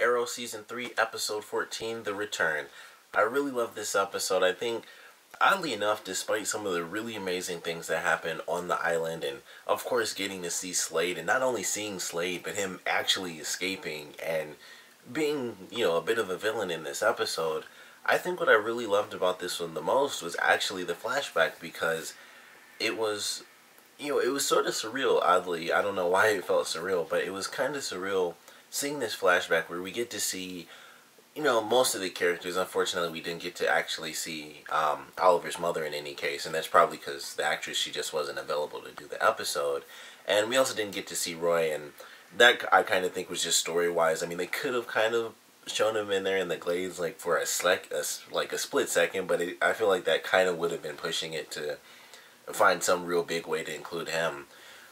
Arrow Season 3, Episode 14, The Return. I really love this episode. I think, oddly enough, despite some of the really amazing things that happen on the island, and of course getting to see Slade, and not only seeing Slade, but him actually escaping and being, a bit of a villain in this episode, I think what I really loved about this one the most was actually the flashback, because it was, it was sort of surreal, oddly. I don't know why it felt surreal, but it was kind of surreal seeing this flashback where we get to see, most of the characters. Unfortunately, we didn't get to actually see Oliver's mother in any case, and that's probably because the actress, she just wasn't available to do the episode. And we also didn't get to see Roy, and that I kind of think was just story-wise. I mean, they could have kind of shown him in there in the glades, like for a split second, but I feel like that kind of would have been pushing it to find some real big way to include him.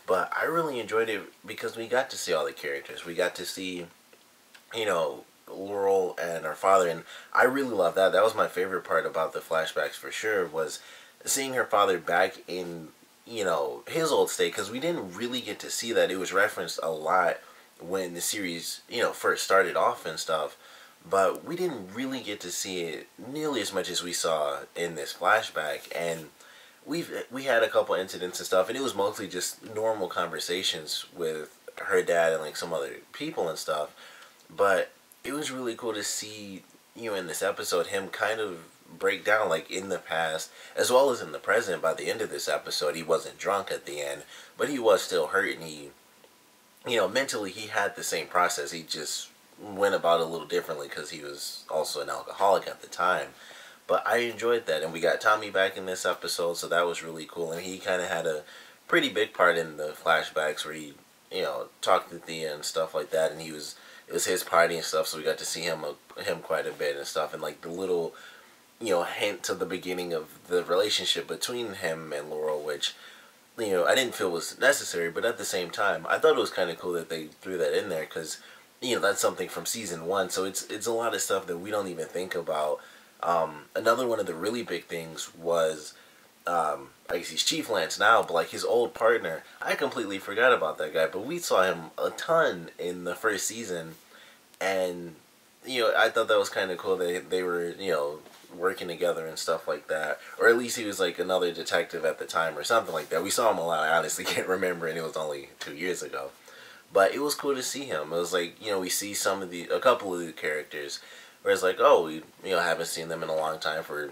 But I really enjoyed it because we got to see all the characters. We got to see, Laurel and her father, and I really love that. That was my favorite part about the flashbacks for sure, was seeing her father back in, his old state, because we didn't really get to see that. It was referenced a lot when the series, first started off and stuff, but we didn't really get to see it nearly as much as we saw in this flashback. And we had a couple incidents and stuff, and it was mostly just normal conversations with her dad and like some other people and stuff. But it was really cool to see, in this episode, him kind of break down, like in the past as well as in the present. By the end of this episode, he wasn't drunk at the end, but he was still hurt, and he, mentally he had the same process. He just went about it a little differently because he was also an alcoholic at the time. But I enjoyed that, and we got Tommy back in this episode, so that was really cool. And he kind of had a pretty big part in the flashbacks where he, talked to Thea and stuff like that, and it was his party and stuff, so we got to see him quite a bit and stuff, and like the little, hint to the beginning of the relationship between him and Laurel, which, I didn't feel was necessary, but at the same time, I thought it was kind of cool that they threw that in there, because, that's something from season 1, so it's a lot of stuff that we don't even think about. Another one of the really big things was, I guess he's Chief Lance now, but like his old partner, I completely forgot about that guy, but we saw him a ton in the first season, and, I thought that was kind of cool that they were, working together and stuff like that, or at least he was like another detective at the time or something like that. We saw him a lot. I honestly can't remember, and it was only 2 years ago, but it was cool to see him. It was like, we see a couple of the characters, where it's like, oh, we haven't seen them in a long time for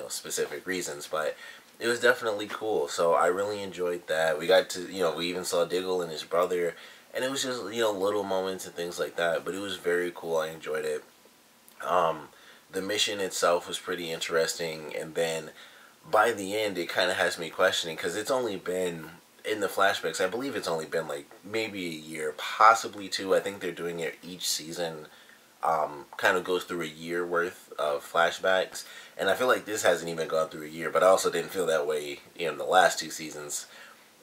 specific reasons, but it was definitely cool. So I really enjoyed that. We got to we even saw Diggle and his brother, and it was just little moments and things like that. But it was very cool. I enjoyed it. The mission itself was pretty interesting, and then by the end, it kind of has me questioning, because it's only been in the flashbacks, I believe it's only been like maybe a year, possibly 2. I think they're doing it each season. Kind of goes through a year worth of flashbacks, and I feel like this hasn't even gone through a year, but I also didn't feel that way in the last 2 seasons.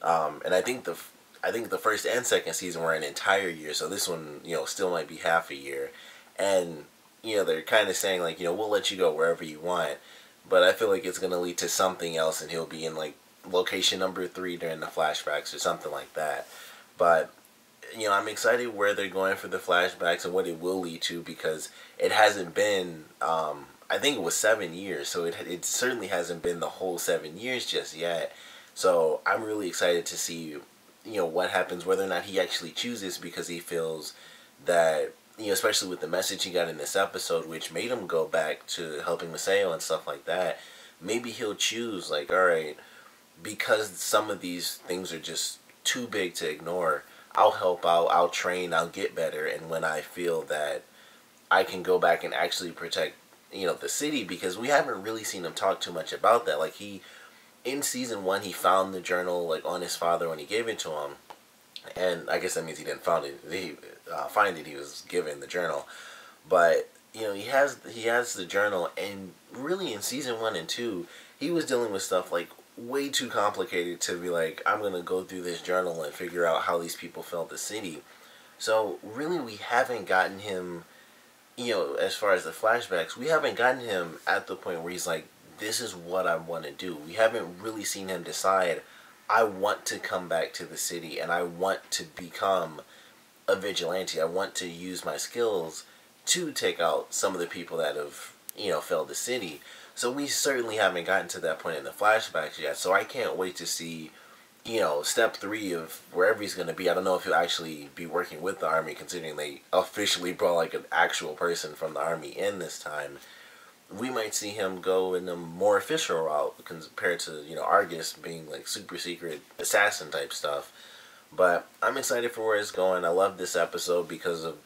And I think the first and second season were an entire year, so this one still might be half a year. And they're kind of saying like, we'll let you go wherever you want, but I feel like it's going to lead to something else, and he'll be in like location number 3 during the flashbacks or something like that. But I'm excited where they're going for the flashbacks and what it will lead to, because it hasn't been, I think it was 7 years, so it certainly hasn't been the whole 7 years just yet. So I'm really excited to see, what happens, whether or not he actually chooses, because he feels that, especially with the message he got in this episode, which made him go back to helping Maseo and stuff like that, maybe he'll choose, like, alright, because some of these things are just too big to ignore, I'll help out, I'll train, I'll get better, and when I feel that I can go back and actually protect, the city, because we haven't really seen him talk too much about that. Like, in season 1, he found the journal, like, on his father when he gave it to him, and I guess that means he didn't find it, he was given the journal, but, he has the journal, and really in season 1 and 2, he was dealing with stuff, like, way too complicated to be like, I'm going to go through this journal and figure out how these people felt the city. So really we haven't gotten him, as far as the flashbacks, we haven't gotten him at the point where he's like, this is what I want to do. We haven't really seen him decide, I want to come back to the city and I want to become a vigilante. I want to use my skills to take out some of the people that have, failed the city. So we certainly haven't gotten to that point in the flashbacks yet. So I can't wait to see, step 3 of wherever he's going to be. I don't know if he'll actually be working with the army, considering they officially brought like an actual person from the army in this time. We might see him go in a more official route compared to, Argus being like super secret assassin type stuff. But I'm excited for where it's going. I love this episode because of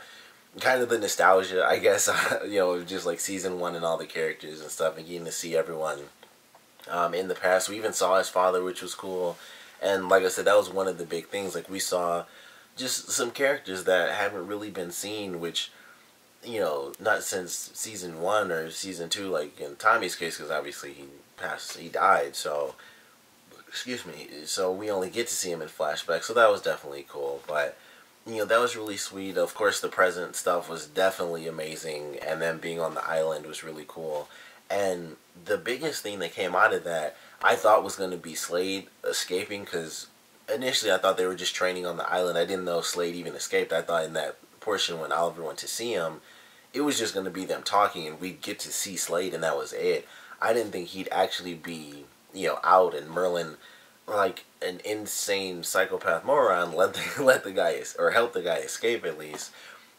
kind of the nostalgia, I guess, just like season 1 and all the characters and stuff, and getting to see everyone in the past. We even saw his father, which was cool. And like I said, that was one of the big things. Like, we saw just some characters that haven't really been seen, which, not since season 1 or season 2, like in Tommy's case, because obviously he died, so, excuse me, so we only get to see him in flashbacks, so that was definitely cool. But that was really sweet. Of course, the present stuff was definitely amazing, and then being on the island was really cool. And the biggest thing that came out of that, I thought was going to be Slade escaping, because initially I thought they were just training on the island. I didn't know Slade even escaped. I thought in that portion when Oliver went to see him, it was just going to be them talking, and we'd get to see Slade, and that was it. I didn't think he'd actually be, out, and Merlyn, like an insane psychopath moron, let the guy, or help the guy escape at least,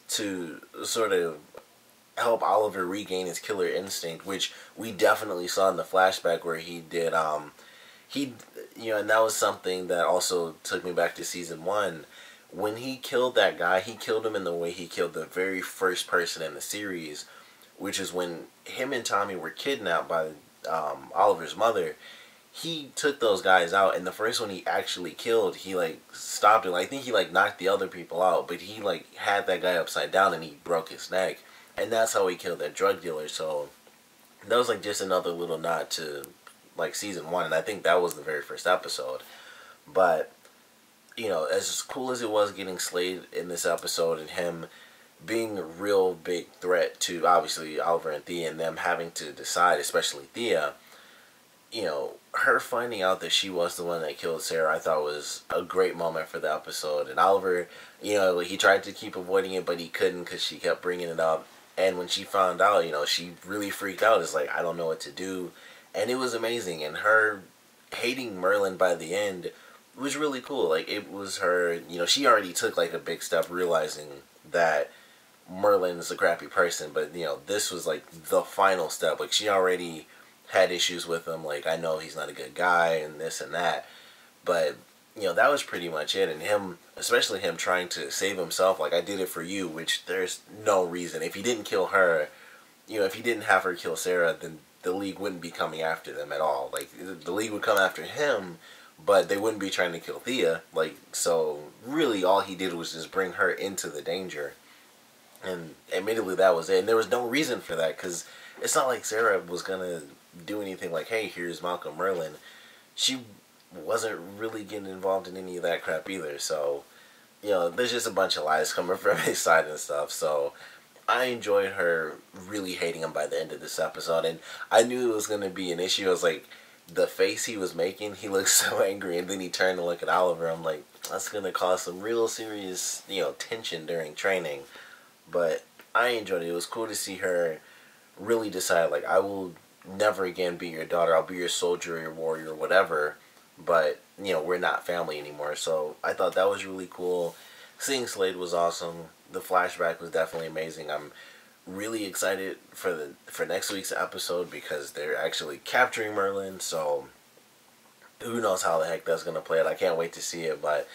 to sort of help Oliver regain his killer instinct, which we definitely saw in the flashback where he did. And that was something that also took me back to season 1. When he killed that guy, he killed him in the way he killed the very first person in the series, which is when him and Tommy were kidnapped by Oliver's mother. He took those guys out, and the first one he actually killed, he like stopped him. I think he like knocked the other people out, but he like had that guy upside down and he broke his neck, and that's how he killed that drug dealer. So that was like just another little nod to like season 1, and I think that was the very first episode. But as cool as it was getting Slade in this episode and him being a real big threat to obviously Oliver and Thea, and them having to decide, especially Thea, her finding out that she was the one that killed Sarah, I thought was a great moment for the episode. And Oliver, he tried to keep avoiding it, but he couldn't because she kept bringing it up. And when she found out, she really freaked out. It's like, I don't know what to do. And it was amazing. And her hating Merlyn by the end was really cool. Like, it was her, she already took like a big step realizing that Merlyn's a crappy person. But, this was like the final step. Like, she already had issues with him, like, I know he's not a good guy and this and that, but that was pretty much it. And him, especially him trying to save himself, like, I did it for you, which there's no reason. If he didn't kill her, if he didn't have her kill Sarah, then the League wouldn't be coming after them at all. Like, the League would come after him, but they wouldn't be trying to kill Thea. Like, so really all he did was just bring her into the danger, and admittedly that was it. And there was no reason for that, because it's not like Sarah was gonna do anything like, hey, here's Malcolm Merlyn. She wasn't really getting involved in any of that crap either. So, there's just a bunch of lies coming from his side and stuff. So, I enjoyed her really hating him by the end of this episode. And I knew it was going to be an issue. I was like, the face he was making, he looked so angry. And then he turned to look at Oliver. I'm like, that's going to cause some real serious, tension during training. But I enjoyed it. It was cool to see her really decide, like, I will never again be your daughter. I'll be your soldier, your warrior, whatever, but we're not family anymore. So I thought that was really cool. Seeing Slade was awesome. The flashback was definitely amazing. I'm really excited for next week's episode because they're actually capturing Merlyn, so who knows how the heck that's gonna play out. I can't wait to see it. But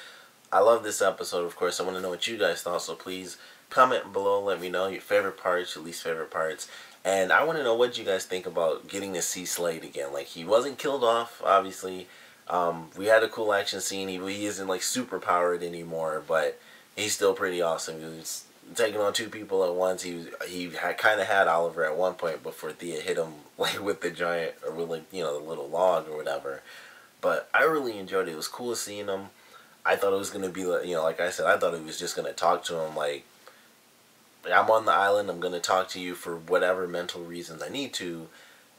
I love this episode. Of course, I want to know what you guys thought, so please comment below, let me know your favorite parts, your least favorite parts. And I want to know what you guys think about getting to see Slade again. Like, he wasn't killed off, obviously. We had a cool action scene. He isn't, like, super powered anymore, but he's still pretty awesome. He was taking on 2 people at once. He kind of had Oliver at one point before Thea hit him, like, with the giant, or with, like, the little log or whatever. But I really enjoyed it. It was cool seeing him. I thought it was going to be, like I said, I thought he was just going to talk to him, like, I'm on the island, I'm going to talk to you for whatever mental reasons I need to.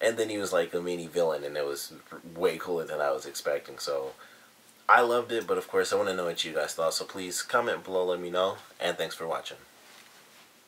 And then he was like a mini villain, and it was way cooler than I was expecting. So I loved it, but of course I want to know what you guys thought. So please comment below, let me know, and thanks for watching.